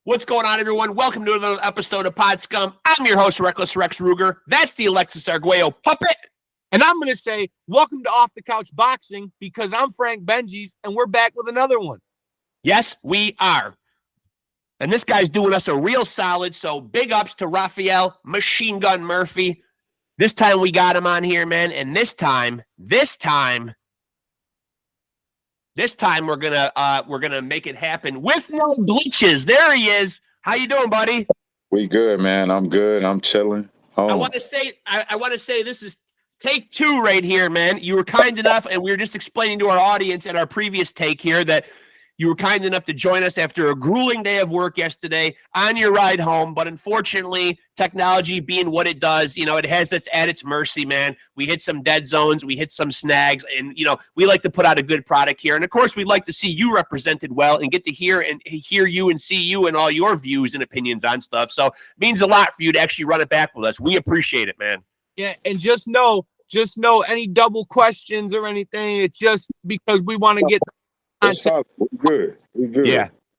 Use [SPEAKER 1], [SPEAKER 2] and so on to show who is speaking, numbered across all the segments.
[SPEAKER 1] What's going on, everyone? Welcome to another episode of Pod Scum. I'm your host, Reckless Rex Ruger. That's the Alexis Arguello puppet.
[SPEAKER 2] And I'm going to say, welcome to Off the Couch Boxing, because I'm Frank Benji's, and we're back with another one.
[SPEAKER 1] Yes, we are. And this guy's doing us a real solid, so big ups to RAPHAEL, Machine Gun Murphy. This time we got him on here, man, and this time we're gonna make it happen with no bleaches. There he is. How you doing, buddy?
[SPEAKER 3] We good, man. I'm good. I'm chilling. Home.
[SPEAKER 1] I want to say this is take two right here, man. You were kind enough, and we were just explaining to our audience in our previous take here that you were kind enough to join us after a grueling day of work yesterday on your ride home. But unfortunately, technology being what it does, it has us at its mercy, man. We hit some dead zones, we hit some snags, and, we like to put out a good product here. And, of course, we'd like to see you represented well and get to hear you and see you and all your views and opinions on stuff. So it means a lot for you to actually run it back with us. We appreciate it, man.
[SPEAKER 2] Yeah, and just know any double questions or anything, it's just because we want to get
[SPEAKER 3] We're good.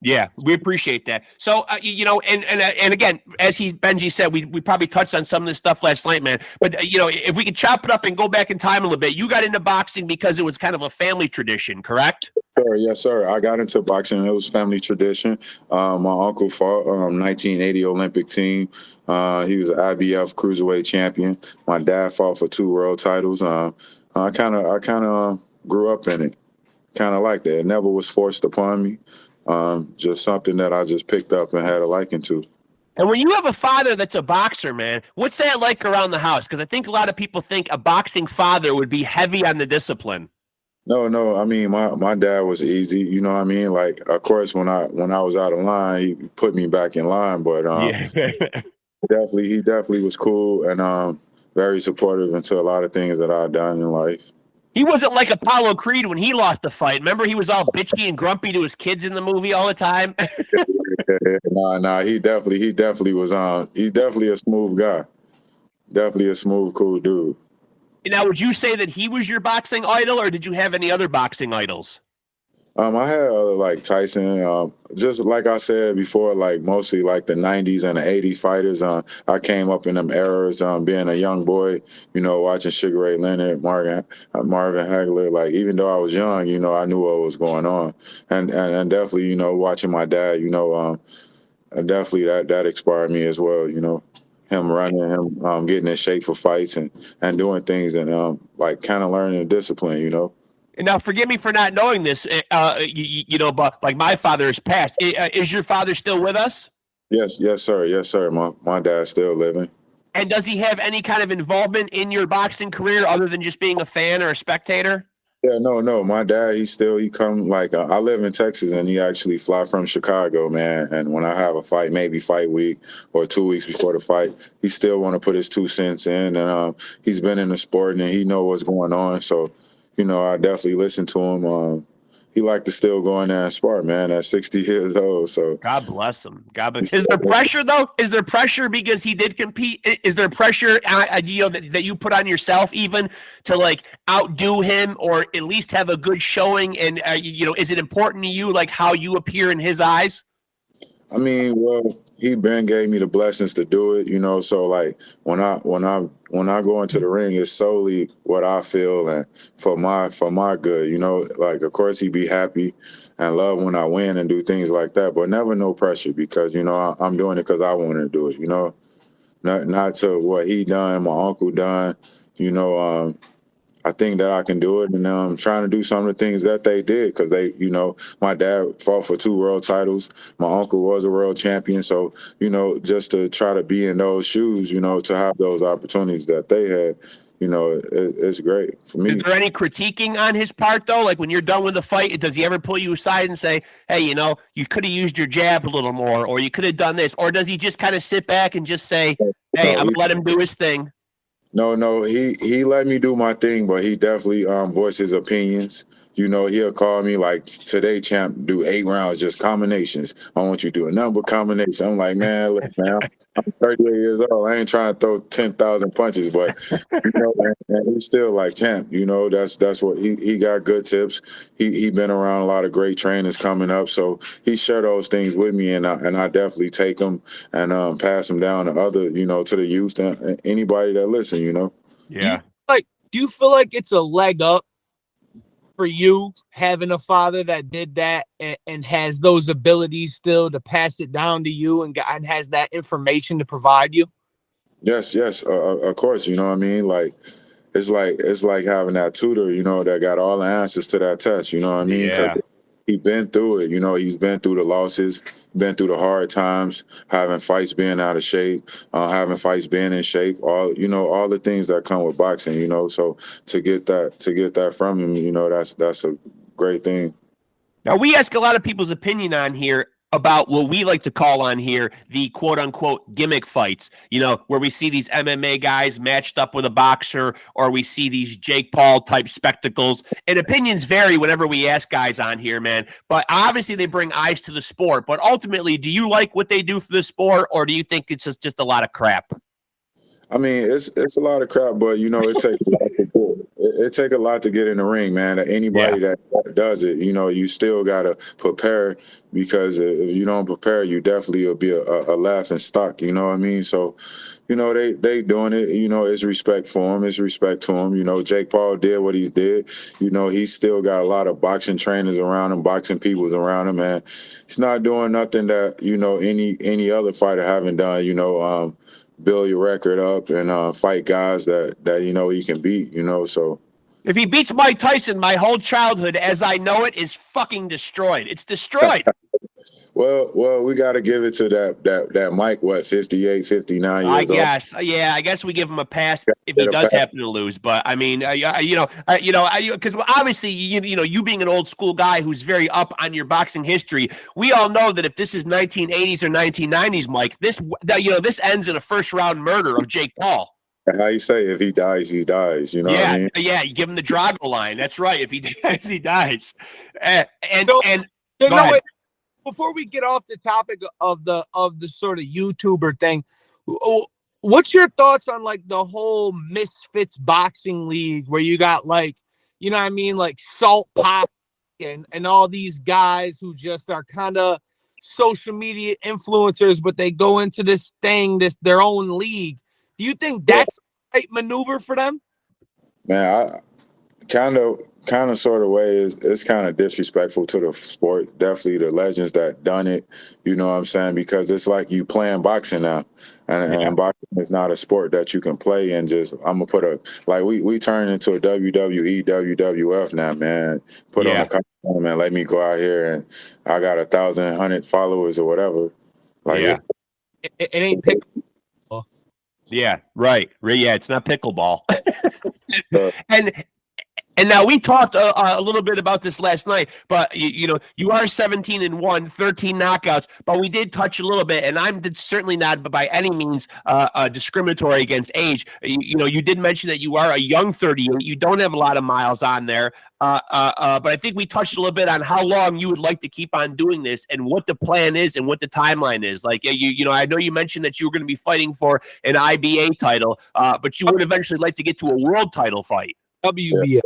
[SPEAKER 1] Yeah, we appreciate that. So, and again, as Benji said, we probably touched on some of this stuff last night, man. But, if we could chop it up and go back in time a little bit, you got into boxing because it was kind of a family tradition, correct?
[SPEAKER 3] Sir, yes, sir. I got into boxing. It was family tradition. My uncle fought 1980 Olympic team. He was an IBF cruiserweight champion. My dad fought for 2 world titles. I kind of grew up in it. Kind of like that. It never was forced upon me. Just something that I just picked up and had a liking to.
[SPEAKER 1] And when you have a father that's a boxer, man, what's that like around the house? Because I think a lot of people think a boxing father would be heavy on the discipline.
[SPEAKER 3] No. I mean, my dad was easy. You know what I mean? Like, of course, when I was out of line, he put me back in line. But he definitely was cool and very supportive into a lot of things that I've done in life.
[SPEAKER 1] He wasn't like Apollo Creed when he lost the fight. Remember, he was all bitchy and grumpy to his kids in the movie all the time.
[SPEAKER 3] Nah. He definitely was on. He's definitely a smooth guy. Definitely a smooth, cool dude.
[SPEAKER 1] Now, would you say that he was your boxing idol, or did you have any other boxing idols?
[SPEAKER 3] I had like Tyson, just like I said before, like mostly like the 90s and the 80s fighters. I came up in them eras, being a young boy, watching Sugar Ray Leonard, Marvin Hagler. Like, even though I was young, I knew what was going on. And definitely, watching my dad, and definitely that inspired me as well, him running, him getting in shape for fights and doing things and like kind of learning the discipline,
[SPEAKER 1] And now, forgive me for not knowing this, but like my father has passed. Is your father still with us?
[SPEAKER 3] Yes, sir. My dad's still living.
[SPEAKER 1] And does he have any kind of involvement in your boxing career other than just being a fan or a spectator?
[SPEAKER 3] Yeah, no. My dad, he come like I live in Texas, and he actually fly from Chicago, man. And when I have a fight, maybe fight week or 2 weeks before the fight, he still want to put his 2 cents in. And he's been in the sport, and he know what's going on. So, I definitely listen to him. He like to still go in there and spar, man, at 60 years old. So
[SPEAKER 1] God bless him. Is there pressure, though? Is there pressure because he did compete? Is there pressure, that you put on yourself even to, like, outdo him or at least have a good showing? And, is it important to you, like, how you appear in his eyes?
[SPEAKER 3] I mean, well, he gave me the blessings to do it, so like when I go into the ring, it's solely what I feel and for my good, like, of course he be happy and love when I win and do things like that, but never no pressure because, I'm doing it because I want to do it, not to what he done, my uncle done, I think that I can do it, and I'm trying to do some of the things that they did because they, my dad fought for 2 world titles. My uncle was a world champion. So, just to try to be in those shoes, to have those opportunities that they had, it's great for me.
[SPEAKER 1] Is there any critiquing on his part, though? Like when you're done with the fight, does he ever pull you aside and say, hey, you could have used your jab a little more, or you could have done this? Or does he just kind of sit back and just say, hey, I'm going to let him do his thing?
[SPEAKER 3] No, he let me do my thing, but he definitely voiced his opinions. You know, he'll call me like, today, champ, do 8 rounds, just combinations. I want you to do a number combination. I'm like, man, look, man, I'm 38 years old. I ain't trying to throw 10,000 punches, but you know, and he's still like, champ. You know, that's what he got good tips. He been around a lot of great trainers coming up, so he shared those things with me, and I definitely take them and pass them down to other, you know, to the youth and anybody that listen. You know.
[SPEAKER 1] Yeah.
[SPEAKER 2] Do you feel like it's a leg up for you having a father that did that and has those abilities still to pass it down to you and has that information to provide you?
[SPEAKER 3] Yes, of course. You know what I mean? Like it's like having that tutor, you know, that got all the answers to that test. You know what I mean? 'Cause
[SPEAKER 1] Yeah.
[SPEAKER 3] he been through it. You know, he's been through the losses, been through the hard times, having fights being out of shape, having fights being in shape. All, you know, all the things that come with boxing. You know, so to get that from him, you know, that's a great thing.
[SPEAKER 1] Now, we ask a lot of people's opinion on here about what we like to call on here the quote unquote gimmick fights, you know, where we see these MMA guys matched up with a boxer, or we see these Jake Paul type spectacles. And opinions vary whenever we ask guys on here, man. But obviously, they bring eyes to the sport. But ultimately, do you like what they do for the sport, or do you think it's just a lot of crap?
[SPEAKER 3] I mean, it's a lot of crap, but you know, it takes a lot to do it. It take a lot to get in the ring, man. Anybody that does it, you know, you still gotta prepare, because if you don't prepare, you definitely will be a laughing stock. You know what I mean? So, you know, they doing it. You know, it's respect for him. It's respect to him. You know, Jake Paul did what he did. You know, he's still got a lot of boxing trainers around him, boxing peoples around him, man. He's not doing nothing that, you know, any other fighter haven't done. You know, build your record up and fight guys that you know he can beat, you know. So
[SPEAKER 1] If he beats Mike Tyson, my whole childhood as I know it is fucking destroyed. It's destroyed.
[SPEAKER 3] well, we got to give it to that Mike, what, 58, 59 years old.
[SPEAKER 1] I guess we give him a pass if he does happen to lose. But I mean, because obviously, you know, you being an old school guy who's very up on your boxing history, we all know that if this is 1980s or 1990s, Mike, this ends in a first round murder of Jake Paul.
[SPEAKER 3] How you say, if he dies, he dies. You know what I mean?
[SPEAKER 1] Yeah, you give him the Drago line. That's right. If he dies, he dies.
[SPEAKER 2] Before we get off the topic of the sort of YouTuber thing, what's your thoughts on like the whole Misfits boxing league, where you got like, you know what I mean, like Salt Pop and all these guys who just are kind of social media influencers, but they go into this thing, their own league. Do you think that's the right maneuver for them?
[SPEAKER 3] Man, I kind of sort of way it's kind of disrespectful to the sport. Definitely the legends that done it, you know what I'm saying? Because it's like you playing boxing now, and boxing is not a sport that you can play and just, I'm gonna put we turn into a WWE, WWF now, man. Put on a costume, man. Let me go out here and I got 1,100 followers or whatever. Like
[SPEAKER 2] it ain't pick.
[SPEAKER 1] Yeah, right. Yeah, it's not pickleball. And now we talked a little bit about this last night, but you know, you are 17-1, 13 knockouts, but we did touch a little bit, and I'm certainly not by any means discriminatory against age. You know, you did mention that you are a young 38. You don't have a lot of miles on there, but I think we touched a little bit on how long you would like to keep on doing this and what the plan is and what the timeline is. Like, you know, I know you mentioned that you were going to be fighting for an IBA title, but you would eventually like to get to a world title fight.
[SPEAKER 2] WBA.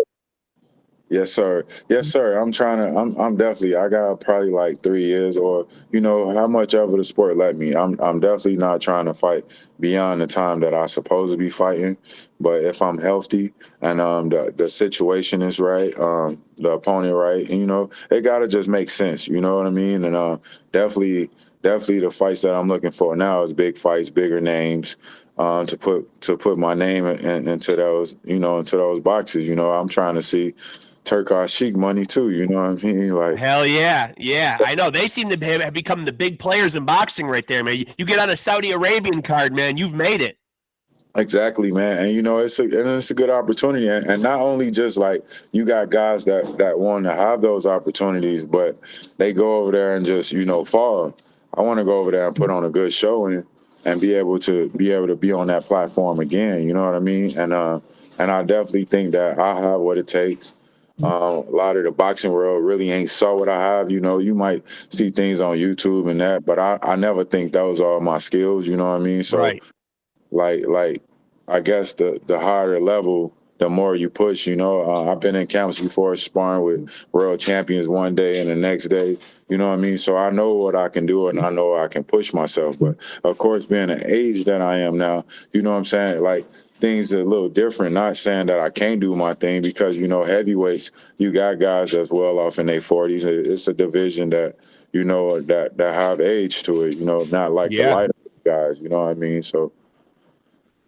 [SPEAKER 3] Yes, sir. I'm definitely, I got probably like 3 years, or, you know, how much ever the sport let me. I'm definitely not trying to fight beyond the time that I supposed to be fighting. But if I'm healthy and the situation is right, the opponent right, and, you know, it gotta just make sense. You know what I mean? And definitely the fights that I'm looking for now is big fights, bigger names. To put my name into those, you know, into those boxes. You know, I'm trying to see Turkish Sheik money too, you know what I mean? Like,
[SPEAKER 1] hell yeah, I know they seem to have become the big players in boxing right there, man. You get on a Saudi Arabian card, man, you've made it.
[SPEAKER 3] Exactly, man. And you know, it's a good opportunity, and not only just like you got guys that want to have those opportunities, but they go over there and just, you know, fall. I want to go over there and put on a good show, and be able to be on that platform again. You know what I mean? And I definitely think that I have what it takes. A lot of the boxing world really ain't saw what I have. You know, you might see things on YouTube and that, but I never think those are my skills. You know what I mean? So
[SPEAKER 1] Right.
[SPEAKER 3] like I guess the higher level, the more you push. You know, I've been in camps before sparring with world champions one day and the next day. You know what I mean? So I know what I can do and I know I can push myself. But of course, being the age that I am now, you know what I'm saying? Like things are a little different. Not saying that I can't do my thing because, you know, heavyweights, you got guys that's well off in their 40s. It's a division that, you know, that have age to it, you know, not like the lighter guys, you know what I mean? So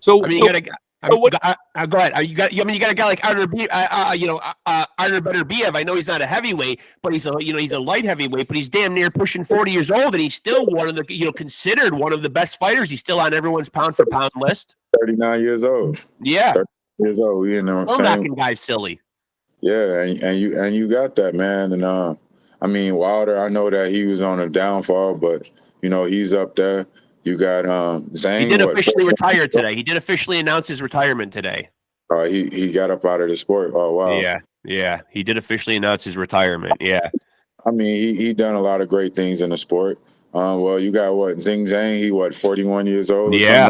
[SPEAKER 1] I mean, you gotta. Go ahead. You got. I mean, you got a guy like Artur Beterbiev. I know he's not a heavyweight, but he's a light heavyweight. But he's damn near pushing 40 years old, and he's still one of the considered one of the best fighters. He's still on everyone's pound for pound list.
[SPEAKER 3] 39 years old.
[SPEAKER 1] Yeah,
[SPEAKER 3] 30 years old. You know,
[SPEAKER 1] I'm knocking guys silly.
[SPEAKER 3] Yeah, and you got that, man. And I mean, Wilder. I know that he was on a downfall, but you know he's up there. You got Zane.
[SPEAKER 1] He did officially retire today. He did officially announce his retirement today.
[SPEAKER 3] He got up out of the sport. Oh wow.
[SPEAKER 1] Yeah. He did officially announce his retirement. Yeah.
[SPEAKER 3] I mean, he done a lot of great things in the sport. Well, you got Zhang. He 41 years old.
[SPEAKER 1] Yeah.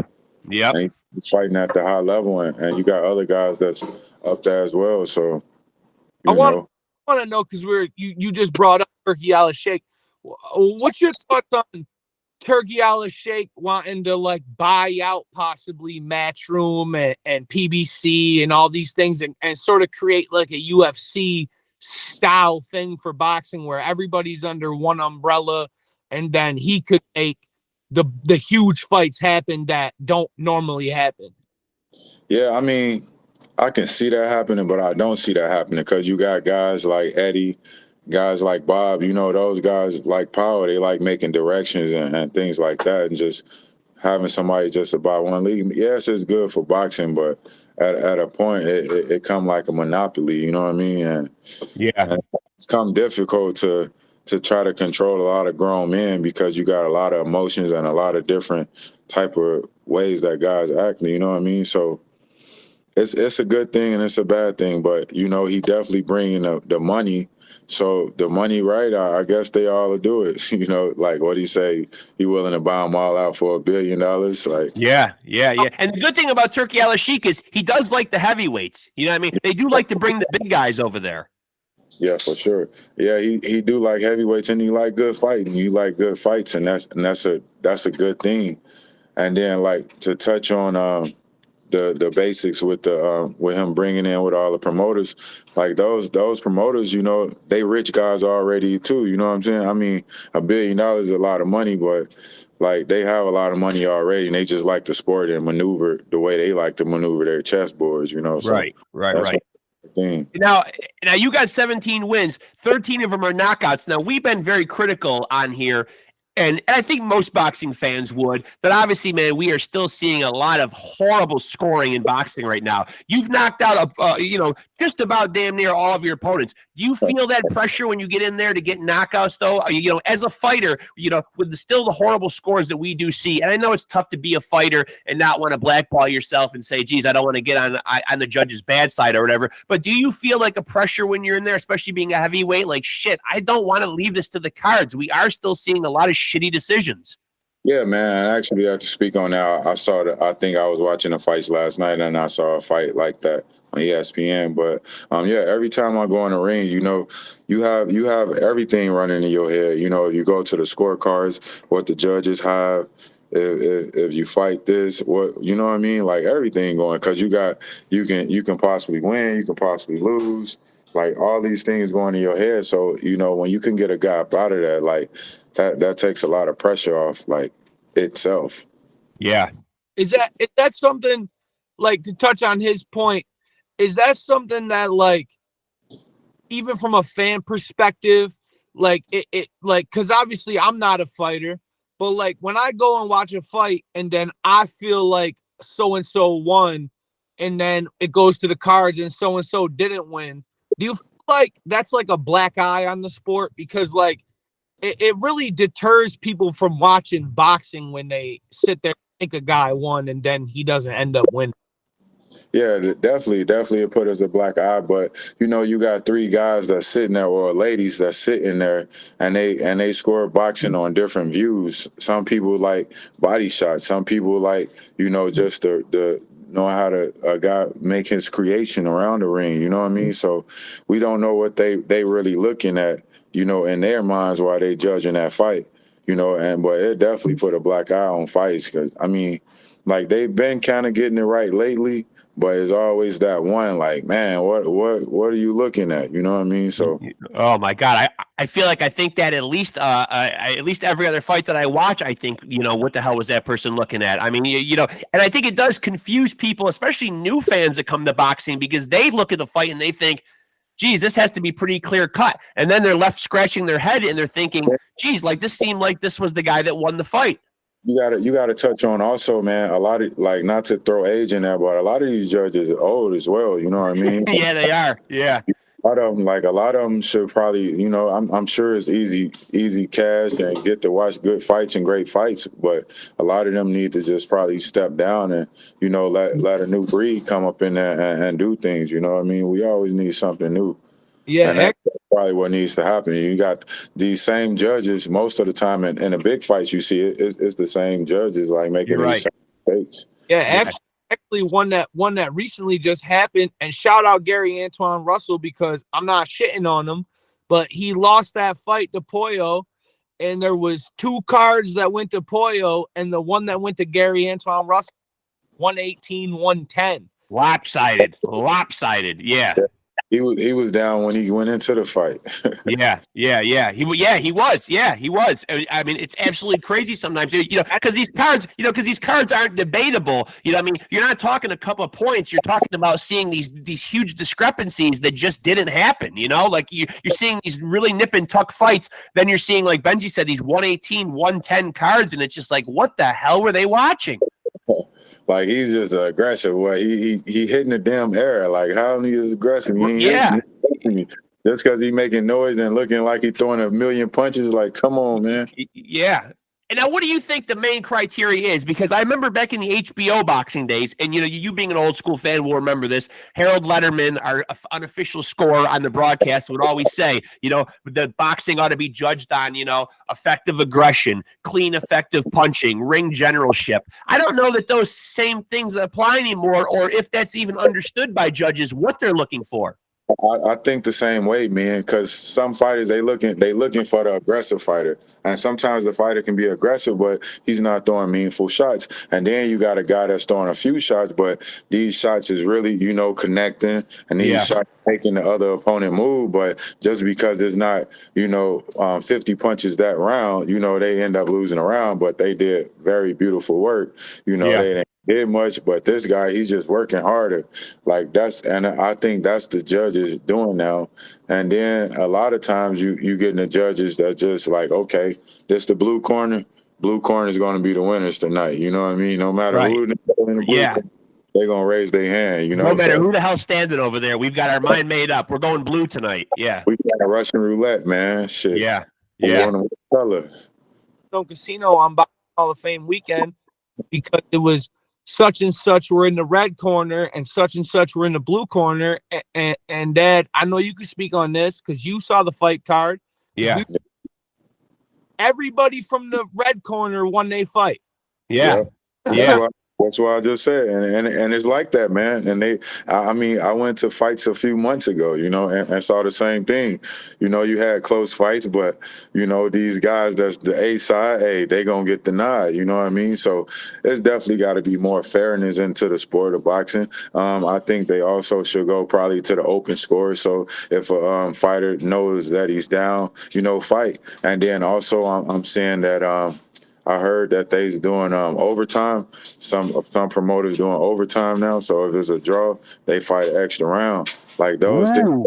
[SPEAKER 3] Yeah. He's fighting at the high level, and you got other guys that's up there as well. So
[SPEAKER 2] I want to know because you just brought up Turki Al-Sheikh. What's your thoughts on Turki Al-Sheikh wanting to like buy out possibly Matchroom and PBC and all these things and sort of create like a UFC style thing for boxing where everybody's under one umbrella and then he could make the huge fights happen that don't normally happen?
[SPEAKER 3] Yeah, I mean, I can see that happening, but I don't see that happening because you got guys like Eddie, guys like Bob, you know, those guys like Power, they like making directions and things like that, and just having somebody just to buy one league. Yes, it's good for boxing, but at a point, it come like a monopoly, you know what I mean? And it's come difficult to try to control a lot of grown men because you got a lot of emotions and a lot of different type of ways that guys act, you know what I mean? So it's a good thing and it's a bad thing, but, you know, he definitely bringing the money. So the money, right, I guess they all will do it. You know, like what he say, he willing to buy them all out for $1 billion. Like,
[SPEAKER 1] yeah. And the good thing about Turki Al-Sheikh is he does like the heavyweights. You know what I mean? They do like to bring the big guys over there.
[SPEAKER 3] Yeah, for sure. Yeah, he do like heavyweights and he like good fighting. You like good fights, and that's a good thing. And then like to touch on the basics with him bringing in with all the promoters, like those promoters, you know, they rich guys already too. You know what I'm saying? I mean, $1 billion is a lot of money, but like they have a lot of money already, and they just like to sport and maneuver the way they like to maneuver their chessboards. You know, so
[SPEAKER 1] right.
[SPEAKER 3] Thing.
[SPEAKER 1] Now you got 17 wins, 13 of them are knockouts. Now we've been very critical on here, and I think most boxing fans would, that obviously, man, we are still seeing a lot of horrible scoring in boxing right now. You've knocked out just about damn near all of your opponents. Do you feel that pressure when you get in there to get knockouts, though? You know, as a fighter, you know, with still the horrible scores that we do see, and I know it's tough to be a fighter and not want to blackball yourself and say, geez, I don't want to get on the judge's bad side or whatever. But do you feel like a pressure when you're in there, especially being a heavyweight? Like, shit, I don't want to leave this to the cards. We are still seeing a lot of shitty decisions.
[SPEAKER 3] Yeah, man. I actually have to speak on that. I think I was watching the fights last night and I saw a fight like that on ESPN. But every time I go in the ring, you know, you have everything running in your head. You know, if you go to the scorecards, what the judges have, if you fight this, what, you know what I mean? Like everything going, because you can possibly win, you can possibly lose. Like all these things going in your head. So, you know, when you can get a guy up out of that, like that takes a lot of pressure off like itself.
[SPEAKER 1] Yeah.
[SPEAKER 2] Is that something, like, to touch on his point, is that something that, like, even from a fan perspective, like it like, because obviously I'm not a fighter, but like when I go and watch a fight and then I feel like so-and-so won and then it goes to the cards and so-and-so didn't win, do you feel like that's like a black eye on the sport? Because like it really deters people from watching boxing when they sit there think a guy won and then he doesn't end up winning.
[SPEAKER 3] Yeah, definitely it put us a black eye. But you know, you got three guys that's sitting there, or ladies that's sitting there, and they score boxing on different views. Some people like body shots. Some people like, you know, just the know how to a guy make his creation around the ring. You know what I mean? So we don't know what they really looking at, you know, in their minds while they judging that fight. You know, but it definitely put a black eye on fights, because I mean, like, they've been kind of getting it right lately. But it's always that one, like, man, what are you looking at? You know what I mean? So,
[SPEAKER 1] oh my God, I feel like I think that at least every other fight that I watch, I think, you know, what the hell was that person looking at? I mean, you know, and I think it does confuse people, especially new fans that come to boxing, because they look at the fight and they think, geez, this has to be pretty clear cut, and then they're left scratching their head and they're thinking, geez, like, this seemed like this was the guy that won the fight.
[SPEAKER 3] you gotta touch on also, man, a lot of, like, not to throw age in there, but a lot of these judges are old as well. You know what I mean?
[SPEAKER 1] Yeah, they are. Yeah.
[SPEAKER 3] A lot of them should probably, you know, I'm sure it's easy cash and get to watch good fights and great fights, but a lot of them need to just probably step down and, you know, let a new breed come up in there and do things. You know what I mean? We always need something new.
[SPEAKER 2] Yeah,
[SPEAKER 3] and that's probably what needs to happen. You got these same judges most of the time in the big fights. You see it's the same judges, like, making these same mistakes.
[SPEAKER 2] Yeah, actually one that recently just happened, and shout out Gary Antoine Russell, because I'm not shitting on him, but he lost that fight to Pollo, and there was 2 cards that went to Pollo, and the one that went to Gary Antoine Russell, 118-110.
[SPEAKER 1] Lopsided. Yeah.
[SPEAKER 3] He was down when he went into the fight.
[SPEAKER 1] Yeah. He was. I mean, it's absolutely crazy sometimes, you know, because these cards aren't debatable. You know, I mean, you're not talking a couple of points. You're talking about seeing these huge discrepancies that just didn't happen. You know, like you're seeing these really nip and tuck fights. Then you're seeing, like Benji said, these 118, 110 cards, and it's just like, what the hell were they watching?
[SPEAKER 3] Like, he's just aggressive. Well, he hitting the damn air. Like, how he is aggressive? Just because he making noise and looking like he throwing a million punches. Like, come on, man.
[SPEAKER 1] Yeah. And now, what do you think the main criteria is? Because I remember back in the HBO boxing days, and, you know, you being an old school fan will remember this, Harold Letterman, our unofficial scorer on the broadcast, would always say, you know, the boxing ought to be judged on, you know, effective aggression, clean, effective punching, ring generalship. I don't know that those same things apply anymore, or if that's even understood by judges, what they're looking for.
[SPEAKER 3] I think the same way, man, because some fighters, they looking for the aggressive fighter. And sometimes the fighter can be aggressive, but he's not throwing meaningful shots. And then you got a guy that's throwing a few shots, but these shots is really, you know, connecting, and these shots making the other opponent move. But just because it's not, you know, 50 punches that round, you know, they end up losing a round, but they did very beautiful work. You know, they didn't did much, but this guy, he's just working harder. Like, and I think that's the judges doing now. And then a lot of times you getting the judges that just like, okay, this the blue corner. Blue corner is going to be the winners tonight. You know what I mean? No matter who in the blue corner, they're going to raise their hand. You know,
[SPEAKER 1] no matter who the hell's standing over there, we've got our mind made up. We're going blue tonight. Yeah,
[SPEAKER 3] we got a Russian roulette, man. Shit.
[SPEAKER 1] Yeah.
[SPEAKER 2] Casino on Boxing Hall of Fame weekend, because it was such and such were in the red corner and such were in the blue corner. And Dad, I know you can speak on this because you saw the fight card.
[SPEAKER 1] Yeah.
[SPEAKER 2] Everybody from the red corner won their fight.
[SPEAKER 1] Yeah.
[SPEAKER 3] That's what I just said, and it's like that, man. And I went to fights a few months ago, you know, and saw the same thing. You know, you had close fights, but, you know, these guys that's the A side, hey, they gonna get the nod. You know what I mean? So it's definitely got to be more fairness into the sport of boxing. I think they also should go probably to the open score. So if a fighter knows that he's down, you know, fight. And then also I'm saying that. I heard that they's doing overtime. Some promoters doing overtime now. So if it's a draw, they fight an extra round. Like those things,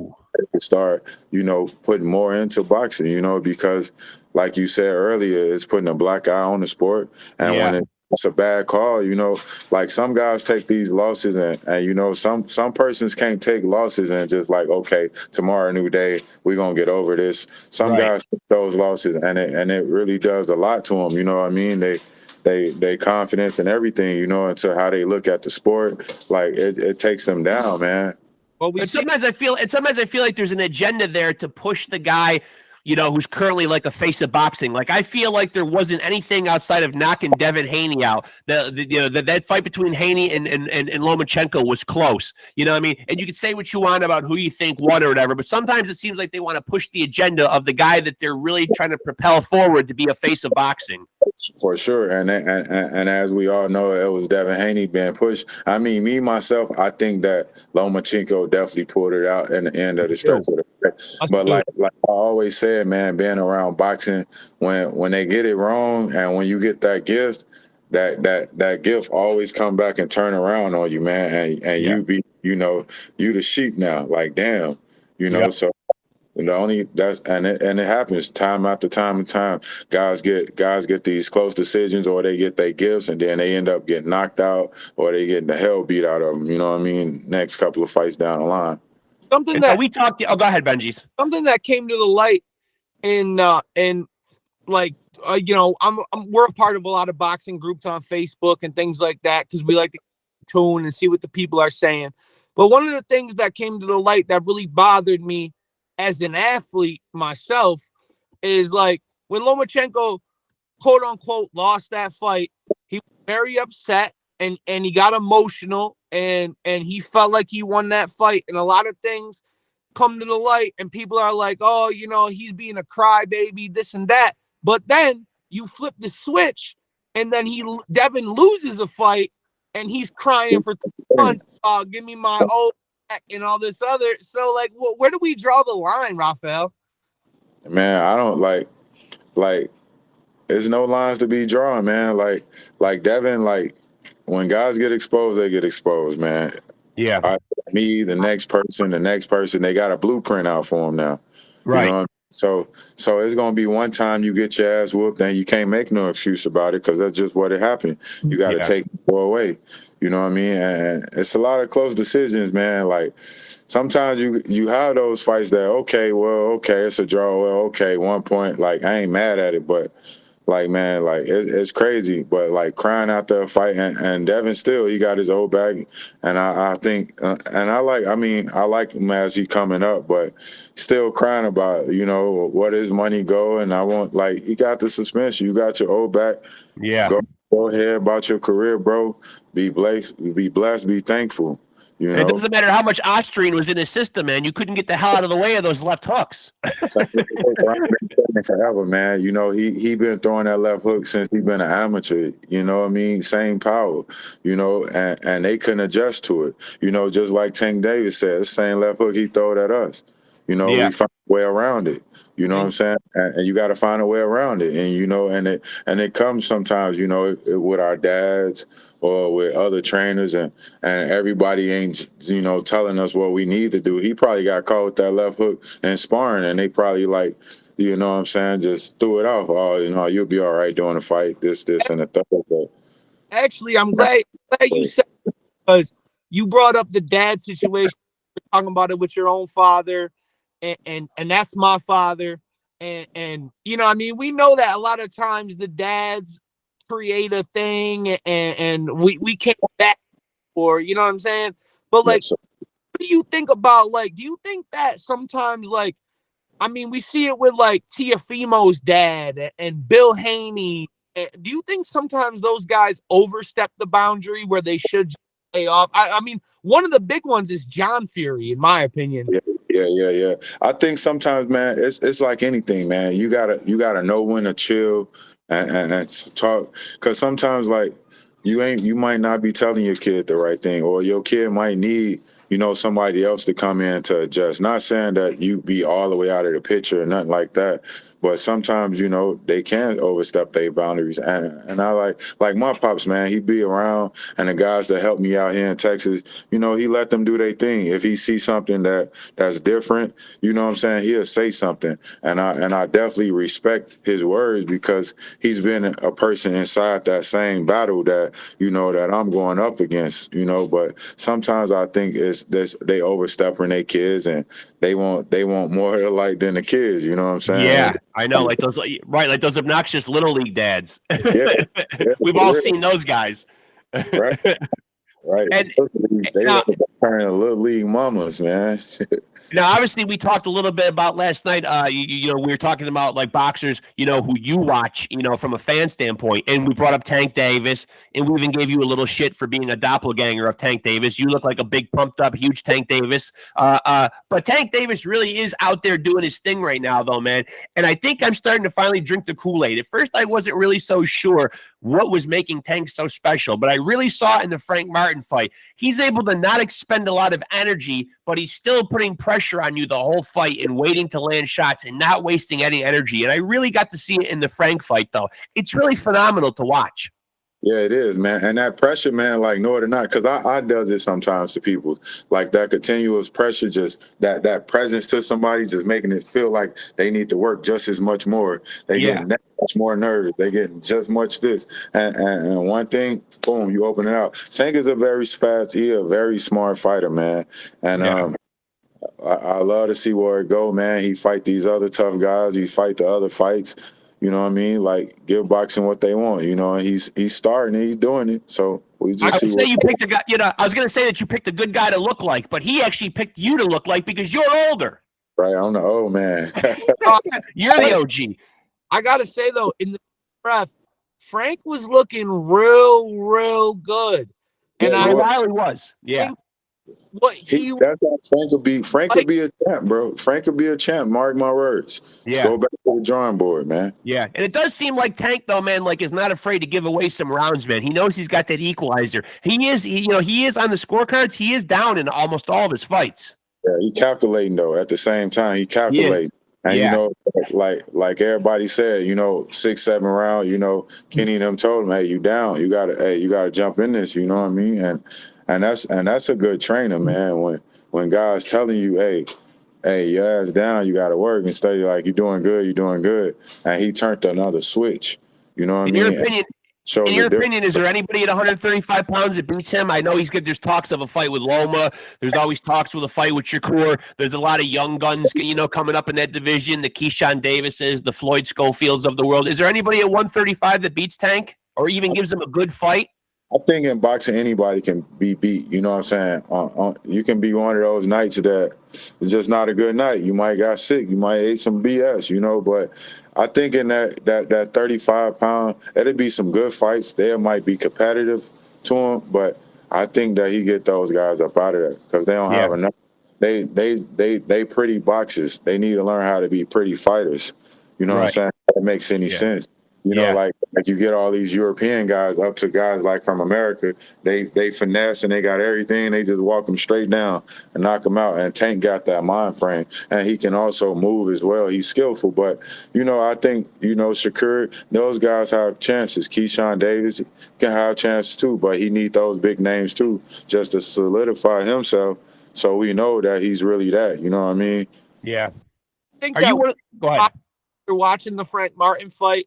[SPEAKER 3] they start, you know, putting more into boxing, you know, because like you said earlier, it's putting a black eye on the sport. And when it's a bad call, you know, like some guys take these losses and you know, some persons can't take losses and just like, okay, tomorrow, a new day, we're going to get over this. Some guys take those losses and it really does a lot to them. You know what I mean? they confidence and everything, you know, into how they look at the sport. Like it takes them down, man.
[SPEAKER 2] Well, we
[SPEAKER 1] And
[SPEAKER 2] see
[SPEAKER 1] sometimes I feel like there's an agenda there to push the guy, you know, who's currently like a face of boxing. Like I feel like there wasn't anything outside of knocking Devin Haney out. That fight between Haney and Lomachenko was close. You know what I mean? And you can say what you want about who you think won or whatever, but sometimes it seems like they want to push the agenda of the guy that they're really trying to propel forward to be a face of boxing.
[SPEAKER 3] For sure, and as we all know, it was Devin Haney being pushed. I mean, me myself, I think that Lomachenko definitely pulled it out in the end of the stretch of the fight. But like I always said, man, being around boxing, when they get it wrong and when you get that gift, that gift always come back and turn around on you, man, and you be, you know, you the sheep now. Like damn, you know, so. And it happens time after time and time. Guys get these close decisions, or they get their gifts, and then they end up getting knocked out, or they get the hell beat out of them. You know what I mean? Next couple of fights down the line.
[SPEAKER 2] something
[SPEAKER 1] And
[SPEAKER 2] that
[SPEAKER 1] so we talked. Oh, go ahead, Benji.
[SPEAKER 2] something that came to the light in like you know, we're a part of a lot of boxing groups on Facebook and things like that because we like to tune and see what the people are saying. But one of the things that came to the light that really bothered me as an athlete myself is like when Lomachenko quote unquote lost that fight, he was very upset and he got emotional and he felt like he won that fight. And a lot of things come to the light and people are like, oh, you know, he's being a crybaby, this and that. But then you flip the switch and then Devin loses a fight and he's crying for 3 months. Oh, give me my old back and all this other. So like, where do we draw the line, Raphael?
[SPEAKER 3] Man, I don't like there's no lines to be drawn, man. Like Devin, like when guys get exposed, they get exposed, man.
[SPEAKER 1] Yeah.
[SPEAKER 3] Me, the next person, they got a blueprint out for them now.
[SPEAKER 1] Right.
[SPEAKER 3] You know what I mean? So it's gonna be one time you get your ass whooped and you can't make no excuse about it because that's just what it happened. You got to take it away. You know what I mean? And it's a lot of close decisions, man. Like sometimes you have those fights that okay, it's a draw. Well, okay, 1 point. Like I ain't mad at it, but like man, like it's crazy. But like crying out there fighting, and Devin still he got his old bag, and I think and I like him as he coming up, but still crying about what his money go, and I want like he got the suspension, you got your old back, go ahead about your career, bro. Be blessed, be thankful.
[SPEAKER 1] And it doesn't matter how much Austrian was in his system, man. You couldn't get the hell out of the way of those left hooks.
[SPEAKER 3] Forever, man. You know, he been throwing that left hook since he been an amateur. You know what I mean? Same power. You know, and they couldn't adjust to it. You know, just like Tank Davis said, the same left hook he throwed at us. You know, we found a way around it. You know what I'm saying? And you got to find a way around it. And you know, and it comes sometimes, you know, with our dads or with other trainers, and everybody ain't, you know, telling us what we need to do. He probably got caught with that left hook and sparring, and they probably like, you know what I'm saying, just threw it off. Oh, you know, you'll be all right doing a fight, this, and the third. But
[SPEAKER 2] actually, I'm glad you said it because you brought up the dad situation. You're talking about it with your own father. And that's my father. And you know, I mean, we know that a lot of times the dads create a thing and we can't back for, you know what I'm saying? But like, what do you think about, like, do you think that sometimes, like, I mean, we see it with like Tiafimo's dad and Bill Haney. Do you think sometimes those guys overstep the boundary where they should stay off? I mean, one of the big ones is John Fury, in my opinion.
[SPEAKER 3] Yeah. I think sometimes, man, it's like anything, man. You gotta know when to chill and talk, because sometimes like you might not be telling your kid the right thing, or your kid might need, you know, somebody else to come in to adjust. Not saying that you be all the way out of the picture or nothing like that, but sometimes, you know, they can overstep their boundaries. And I like my pops, man, he be around, and the guys that help me out here in Texas, you know, he let them do their thing. If he sees something that's different, you know what I'm saying, he'll say something. And I definitely respect his words, because he's been a person inside that same battle that, you know, that I'm going up against, you know. But sometimes I think it's this, they overstepping their kids, and they want more of the light than the kids, you know what I'm saying?
[SPEAKER 1] Yeah. I know, like those, right? Like those obnoxious little league dads.
[SPEAKER 3] Yeah, yeah,
[SPEAKER 1] We've
[SPEAKER 3] for
[SPEAKER 1] all
[SPEAKER 3] real.
[SPEAKER 1] seen those guys.
[SPEAKER 3] Right, right.
[SPEAKER 1] And
[SPEAKER 3] They
[SPEAKER 1] now,
[SPEAKER 3] look turning little league mamas, man.
[SPEAKER 1] Now, obviously, we talked a little bit about last night. You know, we were talking about like boxers, you know, who you watch, you know, from a fan standpoint, and we brought up Tank Davis, and we even gave you a little shit for being a doppelganger of Tank Davis. You look like a big, pumped up, huge Tank Davis. But Tank Davis really is out there doing his thing right now, though, man. And I think I'm starting to finally drink the Kool-Aid. At first, I wasn't really so sure what was making Tank so special, but I really saw it in the Frank Martin fight. He's able to not expend a lot of energy, but he's still putting pressure on you the whole fight and waiting to land shots and not wasting any energy. And I really got to see it in the Frank fight, though. It's really phenomenal to watch.
[SPEAKER 3] Yeah, it is, man. And that pressure, man, like, no, it or not, because I does it sometimes to people. Like that continuous pressure, just that presence to somebody, just making it feel like they need to work just as much more. They getting that much more nervous. They getting just much this. And one thing, boom, you open it out. Tank is a very fast, he a very smart fighter, man. And I love to see where it go, man. He fight these other tough guys. He fight the other fights. You know what I mean? Like, give boxing what they want. You know, and he's starting. He's doing it. So we just see.
[SPEAKER 1] You picked a guy. You know, I was going to say that you picked a good guy to look like, but he actually picked you to look like because you're older.
[SPEAKER 3] Right, I'm the old man.
[SPEAKER 1] You're the OG.
[SPEAKER 2] I gotta say though, in the ref, Frank was looking real good, and
[SPEAKER 3] Yeah,
[SPEAKER 1] Riley was. Yeah.
[SPEAKER 2] What
[SPEAKER 3] that's how Frank could be. Frank could be a champ, bro. Frank could be a champ. Mark my words.
[SPEAKER 1] Yeah.
[SPEAKER 3] Let's go back to the drawing board, man.
[SPEAKER 1] Yeah, and it does seem like Tank, though, man, like is not afraid to give away some rounds, man. He knows he's got that equalizer. He is on the scorecards. He is down in almost all of his fights.
[SPEAKER 3] Yeah, he calculating though. At the same time, he calculating. And you know, like everybody said, you know, 6-7 round, you know, Kenny and them told him, hey, you down. You gotta jump in this, you know what I mean? And that's a good trainer, man. When guys telling you, hey, your ass down, you gotta work, instead of like, you're doing good. And he turned another switch. You know what I mean?
[SPEAKER 1] In your opinion, is there anybody at 135 pounds that beats him? I know he's good. There's talks of a fight with Loma. There's always talks with a fight with Shakur. There's a lot of young guns, you know, coming up in that division. The Keyshawn Davises, the Floyd Schofields of the world. Is there anybody at 135 that beats Tank or even gives him a good fight?
[SPEAKER 3] I think in boxing, anybody can be beat. You know what I'm saying? You can be one of those nights that it's just not a good night. You might got sick. You might ate some BS, you know. But I think in that 35-pound, it'll be some good fights. There might be competitive to him, but I think that he get those guys up out of there because they don't have enough. They pretty boxers. They need to learn how to be pretty fighters. You know what I'm saying? If that makes any sense. You know, like you get all these European guys up to guys like from America. They finesse and they got everything. They just walk them straight down and knock them out. And Tank got that mind frame, and he can also move as well. He's skillful, but you know, I think Shakur, those guys have chances. Keyshawn Davis can have chances too, but he need those big names too, just to solidify himself, so we know that he's really that. You know what I mean?
[SPEAKER 1] Yeah.
[SPEAKER 2] I think
[SPEAKER 1] Go ahead.
[SPEAKER 2] You're watching the Frank Martin fight.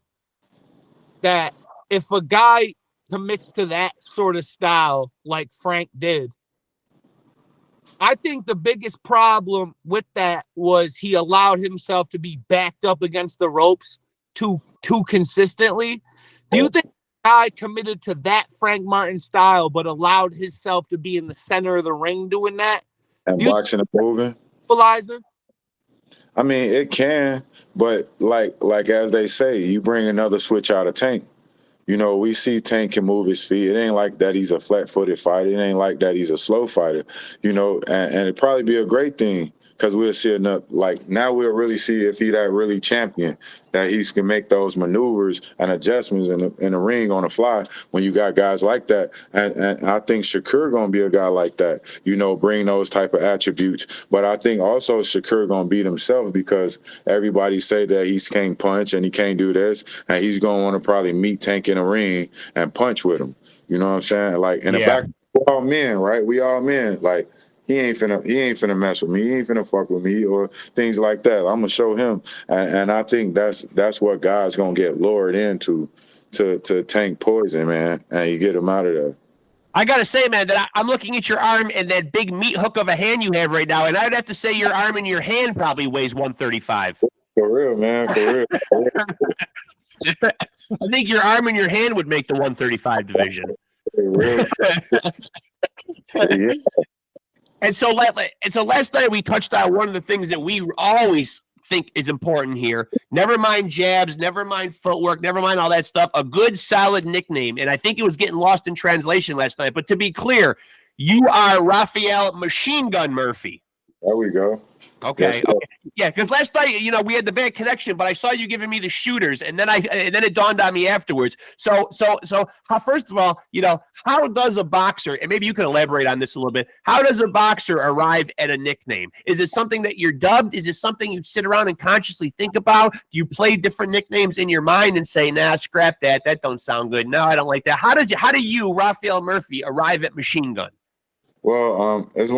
[SPEAKER 2] That if a guy commits to that sort of style like Frank did, I think the biggest problem with that was he allowed himself to be backed up against the ropes too consistently. Do you think the guy committed to that Frank Martin style but allowed himself to be in the center of the ring doing that?
[SPEAKER 3] And boxing and moving?
[SPEAKER 2] Equalizer?
[SPEAKER 3] I mean, it can, but like as they say, you bring another switch out of Tank. You know, we see Tank can move his feet. It ain't like that he's a flat-footed fighter. It ain't like that he's a slow fighter. You know, and it'd probably be a great thing because we'll see enough. Like now, we'll really see if he that really champion, that he can make those maneuvers and adjustments in the ring on the fly when you got guys like that. And I think Shakur gonna be a guy like that. You know, bring those type of attributes. But I think also Shakur gonna beat himself because everybody say that he can't punch and he can't do this, and he's gonna want to probably meet Tank in a ring and punch with him. You know what I'm saying? Like in the back, we're all men, right? We all men. Like. He ain't finna mess with me. He ain't finna fuck with me or things like that. I'm gonna show him, and I think that's what guys gonna get lured into to Tank poison, man, and you get him out of there.
[SPEAKER 1] I gotta say, man, that I'm looking at your arm and that big meat hook of a hand you have right now, and I'd have to say your arm and your hand probably weighs 135.
[SPEAKER 3] For real, man. For real.
[SPEAKER 1] I think your arm and your hand would make the 135 division.
[SPEAKER 3] For real. Yeah.
[SPEAKER 1] And so last night we touched on one of the things that we always think is important here. Never mind jabs, never mind footwork, never mind all that stuff. A good, solid nickname. And I think it was getting lost in translation last night. But to be clear, you are RAPHAEL Machine Gun Murphy.
[SPEAKER 3] There we go.
[SPEAKER 1] Okay.
[SPEAKER 3] Yes,
[SPEAKER 1] Okay. Yeah, because last night, we had the bad connection, but I saw you giving me the shooters, and then it dawned on me afterwards. So how, first of all, how does a boxer, and maybe you can elaborate on this a little bit, how does a boxer arrive at a nickname? Is it something that you're dubbed? Is it something you sit around and consciously think about? Do you play different nicknames in your mind and say, nah, scrap that. That don't sound good. No, I don't like that. How do you, RAPHAEL Murphy, arrive at Machine Gun?
[SPEAKER 3] Well, it's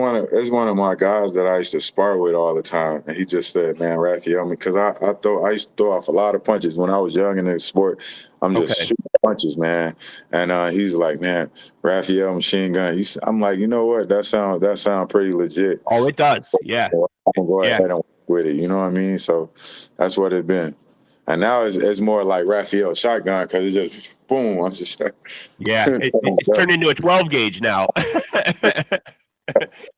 [SPEAKER 3] one of my guys that I used to spar with all the time, and he just said, "Man, RAPHAEL," because I used to throw off a lot of punches when I was young in the sport. I'm just shooting punches, man, and he's like, "Man, RAPHAEL Machine Gun." I'm like, you know what? That sound pretty legit.
[SPEAKER 1] Oh, it does. Yeah.
[SPEAKER 3] So I'm gonna go ahead and work with it. You know what I mean? So that's what it's been. And now it's more like RAPHAEL Shotgun because it's just boom. I'm just
[SPEAKER 1] it's turned into a 12 gauge now. It's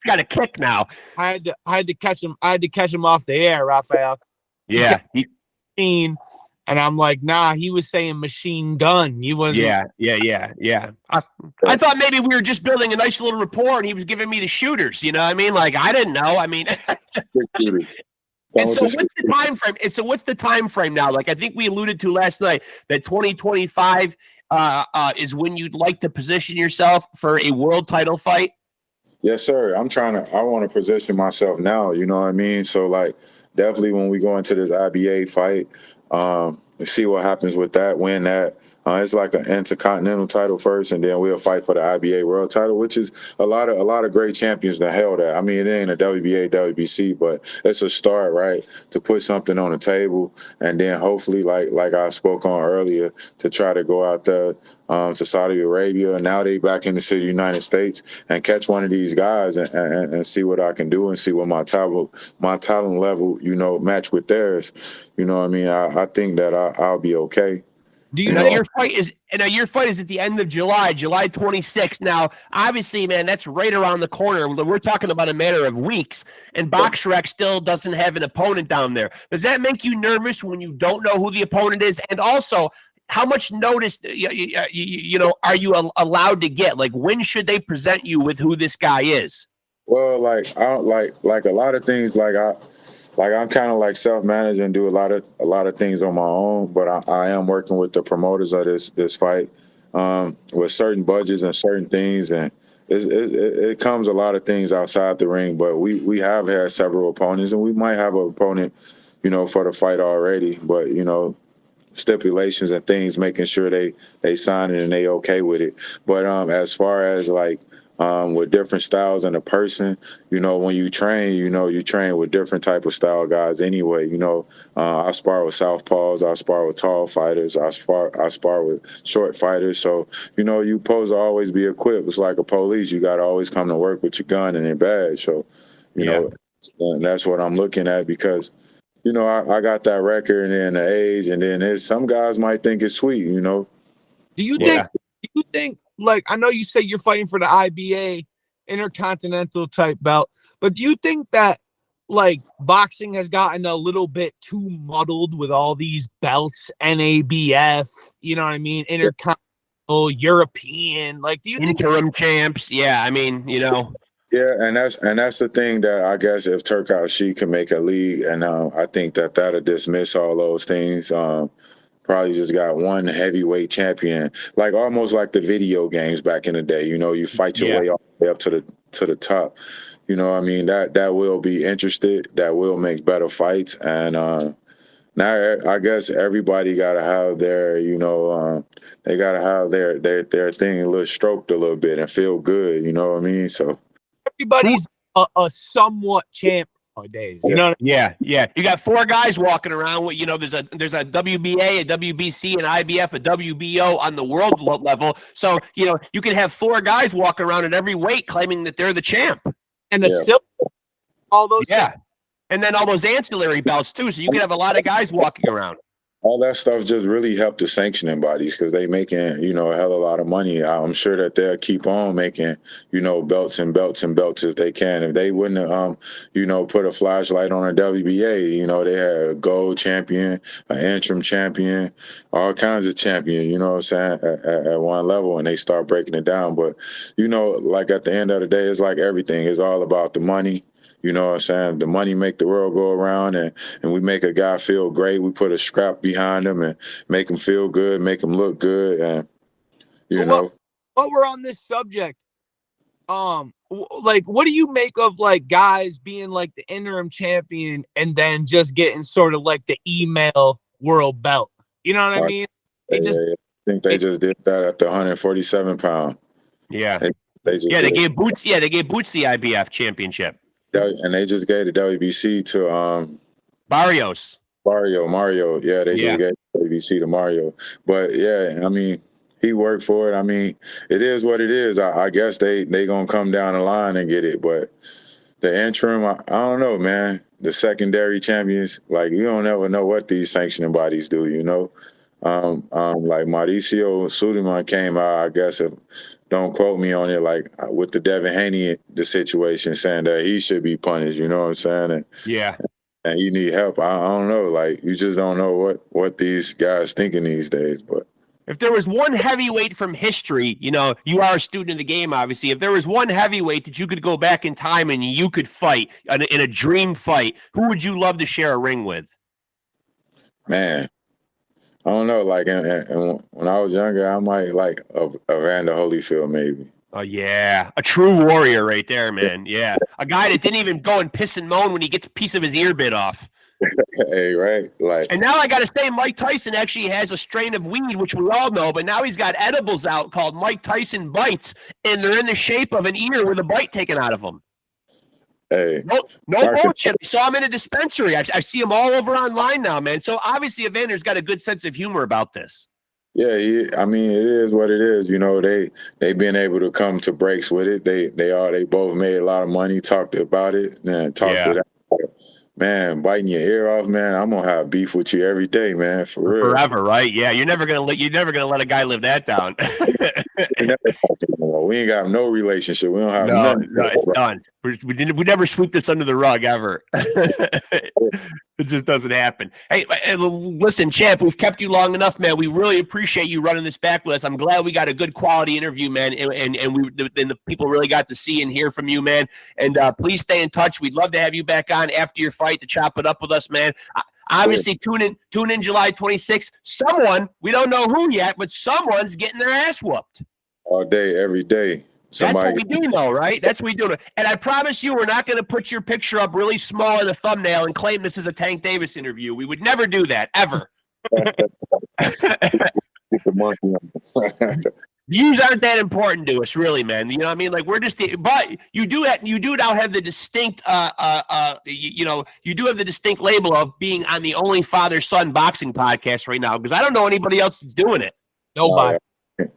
[SPEAKER 1] got a kick now.
[SPEAKER 2] I had to catch him. I had to catch him off the air, RAPHAEL.
[SPEAKER 1] Yeah.
[SPEAKER 2] And I'm like, nah, he was saying machine gun. He wasn't.
[SPEAKER 1] Yeah. I thought maybe we were just building a nice little rapport, and he was giving me the shooters. You know what I mean? Like, I didn't know. I mean. And so what's the time frame now? Like I think we alluded to last night that 2025 is when you'd like to position yourself for a world title fight.
[SPEAKER 3] Yes, sir. I want to position myself now. You know what I mean? So like definitely when we go into this IBA fight, see what happens with that, win that. It's like an intercontinental title first, and then we'll fight for the IBA world title, which is a lot of great champions that held that. I mean, it ain't a WBA, WBC, but it's a start, right? To put something on the table, and then hopefully, like I spoke on earlier, to try to go out there to Saudi Arabia, and now they back in the United States, and catch one of these guys and see what I can do and see what my talent level, match with theirs. You know what I mean? I think that I'll be okay.
[SPEAKER 1] Do you know your fight is at the end of July 26th. Now, obviously, man, that's right around the corner. We're talking about a matter of weeks, and BoxRec still doesn't have an opponent down there. Does that make you nervous when you don't know who the opponent is? And also, how much notice are you allowed to get? Like, when should they present you with who this guy is?
[SPEAKER 3] Well, like I like a lot of things. I'm kind of like self-managed and do a lot of things on my own. But I am working with the promoters of this fight with certain budgets and certain things, and it comes a lot of things outside the ring. But we have had several opponents, and we might have an opponent, for the fight already. But stipulations and things, making sure they sign it and they okay with it. But as far as with different styles and a person, when you train, you train with different type of style guys anyway. I spar with southpaws, I spar with tall fighters, I spar with short fighters. So, you supposed to always be equipped. It's like a police. You got to always come to work with your gun and your badge. So, and that's what I'm looking at because, I got that record and then the age, and then some guys might think it's sweet,
[SPEAKER 2] Do you think, like, I know you say you're fighting for the IBA intercontinental type belt, but do you think that like boxing has gotten a little bit too muddled with all these belts, NABF, you know what I mean? Intercontinental, European, like, do you think
[SPEAKER 1] interim champs? Yeah. I mean,
[SPEAKER 3] Yeah, and that's the thing that I guess if Turkow She can make a league, and I think that'll dismiss all those things. Probably just got one heavyweight champion, like almost like the video games back in the day. You fight your way all the way up to the top. I mean, that will be interested. That will make better fights. And now I guess everybody got to have their, they got to have their thing a little stroked a little bit and feel good. You know what I mean? So
[SPEAKER 2] everybody's a somewhat champ nowadays.
[SPEAKER 1] Yeah. You got four guys walking around with, there's a WBA, a WBC, an IBF, a WBO on the world level. So, you can have four guys walking around at every weight claiming that they're the champ.
[SPEAKER 2] And still all those.
[SPEAKER 1] Yeah. And then all those ancillary belts too, so you can have a lot of guys walking around.
[SPEAKER 3] All that stuff just really helped the sanctioning bodies because they making, you know, a hell of a lot of money. I'm sure that they'll keep on making, you know, belts and belts and belts if they can. If they wouldn't have, you know, put a flashlight on a WBA, you know, they had a gold champion, an interim champion, all kinds of champions, you know what I'm saying, at one level, and they start breaking it down. But, you know, like at the end of the day, it's like everything. It's all about the money. You know what I'm saying? The money make the world go around, and we make a guy feel great. We put a scrap behind him and make him feel good, make him look good, and you know.
[SPEAKER 2] While we're on this subject, like, what do you make of like guys being like the interim champion and then just getting sort of like the email world belt? You know what I mean?
[SPEAKER 3] I think they just did that at the 147 pound.
[SPEAKER 1] Yeah.
[SPEAKER 3] They
[SPEAKER 1] gave Boots. Yeah, they gave Boots the IBF championship.
[SPEAKER 3] And they just gave the WBC to
[SPEAKER 1] Barrios.
[SPEAKER 3] Mario. Yeah, they just gave the WBC to Mario. But yeah, I mean, he worked for it. I mean, it is what it is. I guess they gonna come down the line and get it. But the interim, I don't know, man. The secondary champions, like, you don't ever know what these sanctioning bodies do, you know. Like Mauricio Suleiman came out, I guess, don't quote me on it, like with the Devin Haney, the situation, saying that he should be punished, you know what I'm saying? And he need help. I don't know, like, you just don't know what these guys thinking these days. But
[SPEAKER 1] if there was one heavyweight from history, you know, you are a student of the game, obviously. If there was one heavyweight that you could go back in time and you could fight in a dream fight, who would you love to share a ring with?
[SPEAKER 3] Man, I don't know. Like, and when I was younger, I might like Evander Holyfield, maybe.
[SPEAKER 1] Oh, yeah. A true warrior right there, man. Yeah. A guy that didn't even go and piss and moan when he gets a piece of his ear bit off.
[SPEAKER 3] Hey, right? Like,
[SPEAKER 1] and now I got to say, Mike Tyson actually has a strain of weed, which we all know, but now he's got edibles out called Mike Tyson Bites, and they're in the shape of an ear with a bite taken out of them.
[SPEAKER 3] Hey,
[SPEAKER 1] no bullshit. I saw him in a dispensary. I see him all over online now, man. So obviously Evander's got a good sense of humor about this.
[SPEAKER 3] Yeah, I mean, it is what it is. You know, they been able to come to breaks with it. They both made a lot of money, talked about it, and talked it out. Man, biting your ear off, man, I'm gonna have beef with you every day, man, for real.
[SPEAKER 1] Forever, right? Yeah, you're never gonna let a guy live that down.
[SPEAKER 3] We ain't got no relationship. We don't have nothing.
[SPEAKER 1] No, it's done. We never sweep this under the rug ever. It just doesn't happen. Hey, listen, champ, we've kept you long enough, man. We really appreciate you running this back with us. I'm glad we got a good quality interview, man, and the people really got to see and hear from you, man. And please stay in touch. We'd love to have you back on after your fight to chop it up with us, man. Obviously, tune in July 26th. Someone, we don't know who yet, but someone's getting their ass whooped.
[SPEAKER 3] All day, every day.
[SPEAKER 1] That's what we do know, right? That's what we do. And I promise you, we're not going to put your picture up really small in a thumbnail and claim this is a Tank Davis interview. We would never do that, ever. Views aren't that important to us, really, man. You know what I mean? Like, we're just, but you do now have the distinct, you do have the distinct label of being on the only father-son boxing podcast right now, because I don't know anybody else doing it.
[SPEAKER 2] Nobody.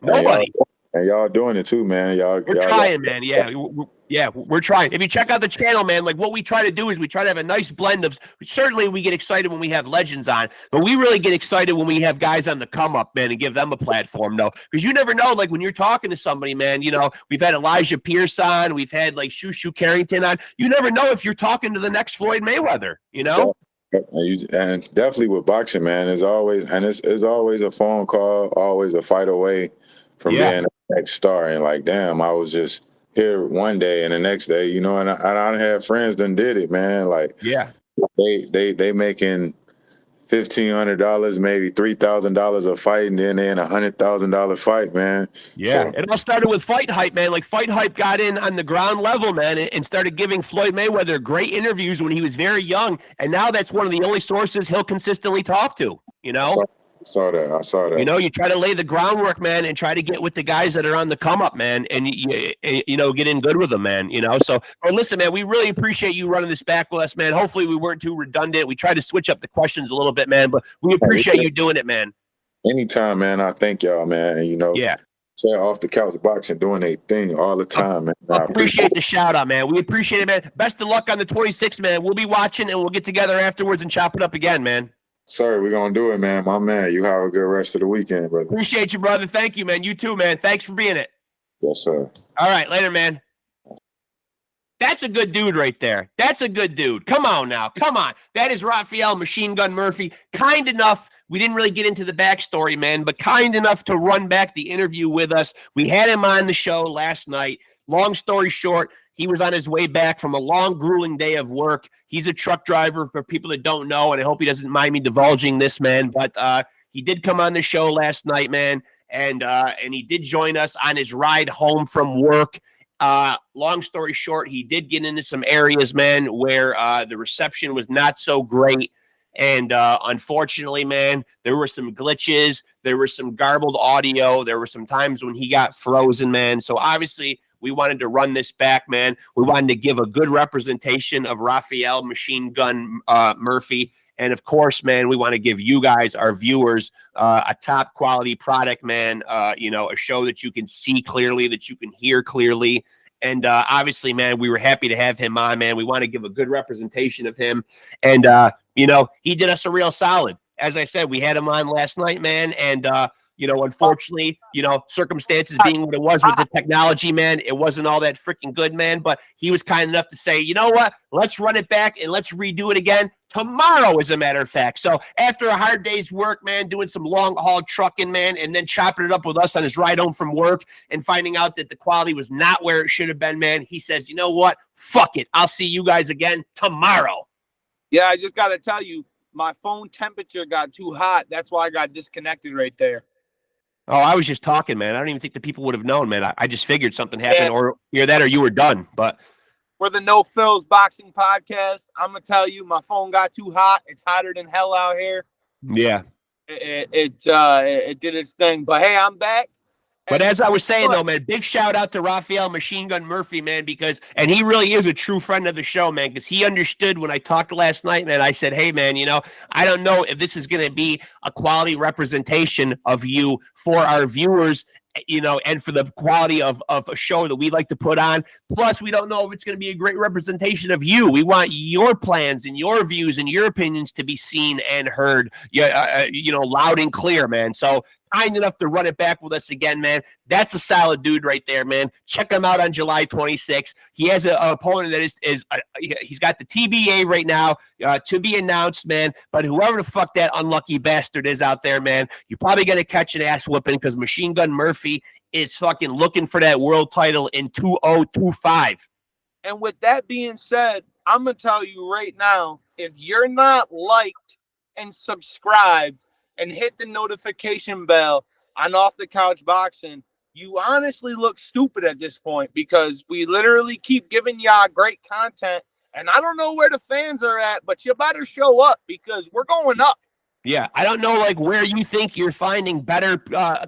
[SPEAKER 1] Nobody.
[SPEAKER 3] And y'all doing it too, man. We're
[SPEAKER 1] trying, man. Yeah, we're trying. If you check out the channel, man, like what we try to do is we try to have a nice blend of, certainly we get excited when we have legends on, but we really get excited when we have guys on the come up, man, and give them a platform, though. Because you never know, like when you're talking to somebody, man, you know, we've had Elijah Pierce on, we've had like Shushu Carrington on. You never know if you're talking to the next Floyd Mayweather, you know?
[SPEAKER 3] And definitely with boxing, man, it's always a phone call, always a fight away from being the next star. And like, damn, I was just here one day and the next day, you know, and I had friends that did it, man. Like, they making $1,500, maybe $3,000 a fight, and then they in $100,000 fight, man.
[SPEAKER 1] Yeah, so, it all started with Fight Hype, man. Like, Fight Hype got in on the ground level, man, and started giving Floyd Mayweather great interviews when he was very young, and now that's one of the only sources he'll consistently talk to, you know?
[SPEAKER 3] I saw that.
[SPEAKER 1] You know, you try to lay the groundwork, man, and try to get with the guys that are on the come up, man, and you know, get in good with them, man. You know, so listen, man, we really appreciate you running this back with us, man. Hopefully, we weren't too redundant. We tried to switch up the questions a little bit, man, but we appreciate you doing it, man.
[SPEAKER 3] Anytime, man. I thank y'all, man. You know, Say off the couch boxing, doing their thing all the time, man. I
[SPEAKER 1] Appreciate the shout out, man. We appreciate it, man. Best of luck on the 26th, man. We'll be watching and we'll get together afterwards and chop it up again, man.
[SPEAKER 3] Sir, we're gonna do it, man. My man, you have a good rest of the weekend, brother.
[SPEAKER 1] Appreciate you, brother. Thank you, man. You too, man. Thanks for being it.
[SPEAKER 3] Yes, sir.
[SPEAKER 1] All right, later, man. That's a good dude right there. That's a good dude. Come on now. Come on. That is RAPHAEL Machine Gun Murphy. Kind enough. We didn't really get into the backstory, man, but kind enough to run back the interview with us. We had him on the show last night. Long story short, he was on his way back from a long, grueling day of work. He's a truck driver for people that don't know, and I hope he doesn't mind me divulging this, man. But he did come on the show last night, man, and he did join us on his ride home from work. Long story short, he did get into some areas, man, where the reception was not so great. And unfortunately, man, there were some glitches. There was some garbled audio. There were some times when he got frozen, man. So obviously, we wanted to run this back, man. We wanted to give a good representation of RAPHAEL Machine Gun Murphy. And of course, man, we want to give you guys, our viewers, a top quality product, man. You know, a show that you can see clearly, that you can hear clearly. And obviously, man, we were happy to have him on, man. We want to give a good representation of him. And, you know, he did us a real solid. As I said, we had him on last night, man. And, you know, unfortunately, you know, circumstances being what it was with the technology, man, it wasn't all that freaking good, man. But he was kind enough to say, you know what, let's run it back and let's redo it again tomorrow, as a matter of fact. So after a hard day's work, man, doing some long haul trucking, man, and then chopping it up with us on his ride home from work and finding out that the quality was not where it should have been, man, he says, you know what, fuck it, I'll see you guys again tomorrow.
[SPEAKER 2] Yeah, I just got to tell you, my phone temperature got too hot. That's why I got disconnected right there.
[SPEAKER 1] Oh, I was just talking, man. I don't even think the people would have known, man. I just figured something happened, or either that or you were done. But
[SPEAKER 2] for the No Fills Boxing Podcast, I'm gonna tell you, my phone got too hot. It's hotter than hell out here.
[SPEAKER 1] Yeah,
[SPEAKER 2] it did its thing. But hey, I'm back.
[SPEAKER 1] But as I was saying, though, man, big shout out to RAPHAEL Machine Gun Murphy, man, and he really is a true friend of the show, man, because he understood when I talked last night, man. I said, hey, man, you know, I don't know if this is going to be a quality representation of you for our viewers, you know, and for the quality of a show that we like to put on. Plus, we don't know if it's going to be a great representation of you. We want your plans and your views and your opinions to be seen and heard, you know, loud and clear, man. So kind enough to run it back with us again, man. That's a solid dude right there, man. Check him out on July 26th. He has an opponent that he's got the TBA right now to be announced, man. But whoever the fuck that unlucky bastard is out there, man, you're probably going to catch an ass whooping because Machine Gun Murphy is fucking looking for that world title in 2025.
[SPEAKER 2] And with that being said, I'm going to tell you right now, if you're not liked and subscribed and hit the notification bell on Off the Couch Boxing, you honestly look stupid at this point, because we literally keep giving y'all great content. And I don't know where the fans are at, but you better show up because we're going up.
[SPEAKER 1] Yeah, I don't know, like, where you think you're finding better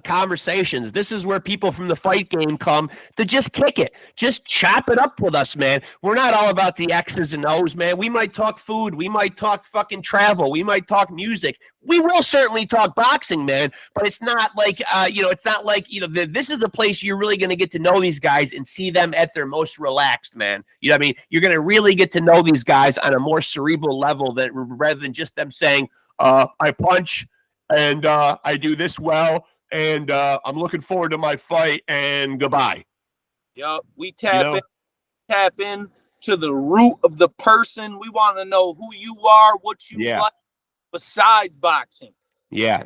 [SPEAKER 1] conversations. This is where people from the fight game come to just kick it. Just chop it up with us, man. We're not all about the X's and O's, man. We might talk food. We might talk fucking travel. We might talk music. We will certainly talk boxing, man. But it's not like, you know, it's not like, you know, this is the place you're really going to get to know these guys and see them at their most relaxed, man. You know what I mean? You're going to really get to know these guys on a more cerebral level rather than just them saying, I punch and I do this well, and I'm looking forward to my fight, and goodbye.
[SPEAKER 2] Yep, we tap in to the root of the person. We want to know who you are, what you like besides boxing. Yeah.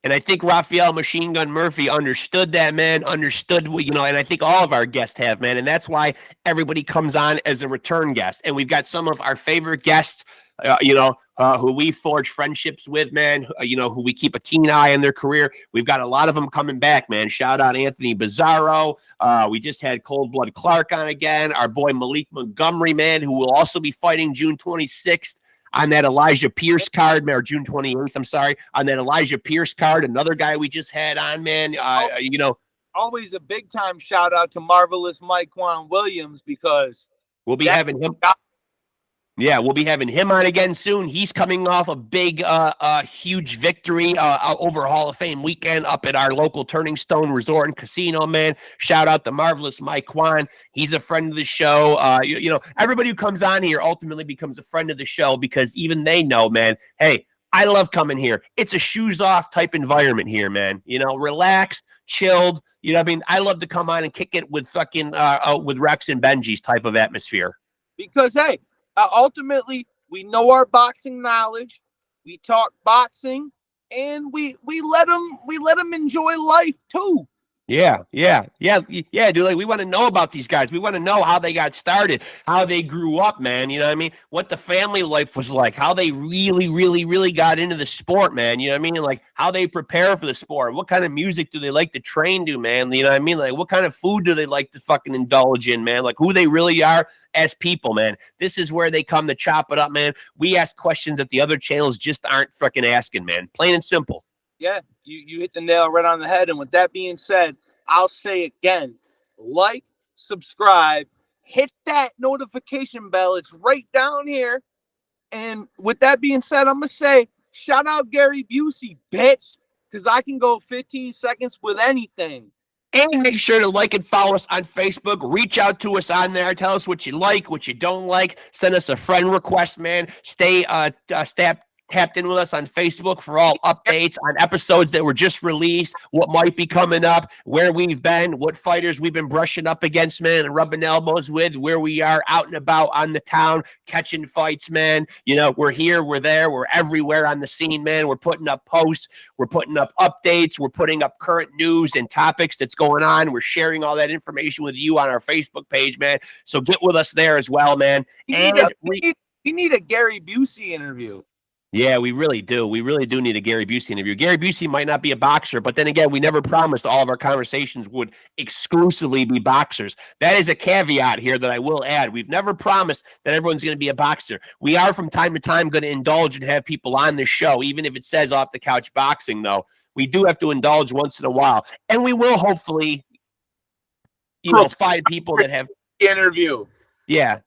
[SPEAKER 1] And I think RAPHAEL Machine Gun Murphy understood that, man, understood what, you know, and I think all of our guests have, man. And that's why everybody comes on as a return guest. And we've got some of our favorite guests, who we forge friendships with, man, who we keep a keen eye on their career. We've got a lot of them coming back, man. Shout out Anthony Bizzarro. We just had Cold Blood Clark on again. Our boy Malik Montgomery, man, who will also be fighting June 26th. On that Elijah Pierce card, or June 28th, I'm sorry, on that Elijah Pierce card, another guy we just had on, man,
[SPEAKER 2] Always a big-time shout-out to Marvelous Mike Quan Williams, because
[SPEAKER 1] we'll be having him. Yeah, we'll be having him on again soon. He's coming off a big, huge victory over Hall of Fame weekend up at our local Turning Stone Resort and Casino, man. Shout out the marvelous Mike Kwan. He's a friend of the show. You know, everybody who comes on here ultimately becomes a friend of the show because even they know, man, hey, I love coming here. It's a shoes off type environment here, man. You know, relaxed, chilled. You know what I mean? I love to come on and kick it with fucking with Rexx and Bengz type of atmosphere.
[SPEAKER 2] Because, hey, ultimately, we know our boxing knowledge. We talk boxing, and we let them enjoy life too.
[SPEAKER 1] Yeah, dude. Like, we want to know about these guys. We want to know how they got started, how they grew up, man. You know what I mean? What the family life was like, how they really got into the sport, man. You know what I mean? Like, how they prepare for the sport. What kind of music do they like to train to, man? You know what I mean? Like, what kind of food do they like to fucking indulge in, man? Like, who they really are as people, man. This is where they come to chop it up, man. We ask questions that the other channels just aren't fucking asking, man. Plain and simple.
[SPEAKER 2] Yeah, you hit the nail right on the head. And with that being said, I'll say again, like, subscribe, hit that notification bell. It's right down here. And with that being said, I'm going to say, shout out Gary Busey, bitch, because I can go 15 seconds with anything.
[SPEAKER 1] And make sure to like and follow us on Facebook. Reach out to us on there. Tell us what you like, what you don't like. Send us a friend request, man. Stay tapped in with us on Facebook for all updates on episodes that were just released, what might be coming up, where we've been, what fighters we've been brushing up against, man, and rubbing elbows with, where we are out and about on the town, catching fights, man. You know, we're here, we're there, we're everywhere on the scene, man. We're putting up posts, we're putting up updates, we're putting up current news and topics that's going on. We're sharing all that information with you on our Facebook page, man. So get with us there as well, man.
[SPEAKER 2] We need a Gary Busey interview.
[SPEAKER 1] Yeah, we really do. We really do need a Gary Busey interview. Gary Busey might not be a boxer, but then again, we never promised all of our conversations would exclusively be boxers. That is a caveat here that I will add. We've never promised that everyone's going to be a boxer. We are from time to time going to indulge and have people on this show, even if it says off the couch boxing, though. We do have to indulge once in a while. And we will hopefully, find people that have
[SPEAKER 2] interview.
[SPEAKER 1] Yeah.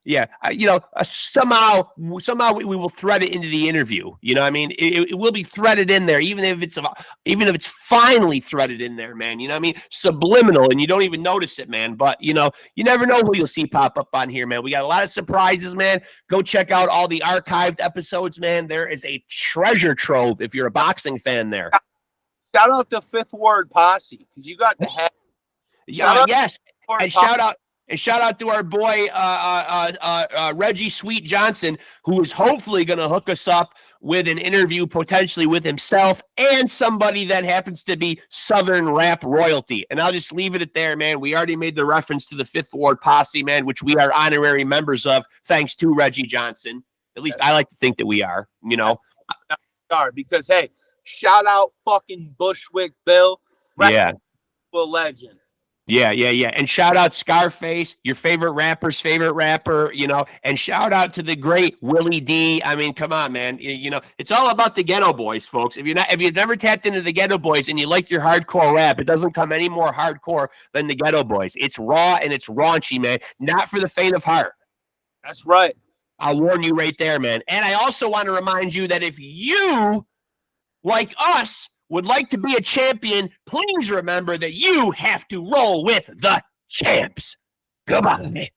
[SPEAKER 1] Somehow we will thread it into the interview. You know what I mean? It will be threaded in there, even if it's finally threaded in there, man. You know what I mean? Subliminal, and you don't even notice it, man. But, you never know who you'll see pop up on here, man. We got a lot of surprises, man. Go check out all the archived episodes, man. There is a treasure trove if you're a boxing fan there.
[SPEAKER 2] Shout out to Fifth Ward Posse, because you got the head.
[SPEAKER 1] Yeah, yes. And shout out to our boy Reggie Sweet Johnson, who is hopefully going to hook us up with an interview potentially with himself and somebody that happens to be Southern rap royalty. And I'll just leave it at there, man. We already made the reference to the Fifth Ward Posse, man, which we are honorary members of, thanks to Reggie Johnson. At least I like to think that we are,
[SPEAKER 2] Because, hey, shout out fucking Bushwick Bill.
[SPEAKER 1] Yeah.
[SPEAKER 2] A legend.
[SPEAKER 1] Yeah. And shout out Scarface, your favorite rapper's favorite rapper, and shout out to the great Willie D. I mean, come on, man. It's all about the Ghetto Boys, folks. If you've never tapped into the Ghetto Boys and you like your hardcore rap, it doesn't come any more hardcore than the Ghetto Boys. It's raw and it's raunchy, man. Not for the faint of heart.
[SPEAKER 2] That's right.
[SPEAKER 1] I'll warn you right there, man. And I also want to remind you that if you, like us, would like to be a champion, please remember that you have to roll with the champs. Goodbye.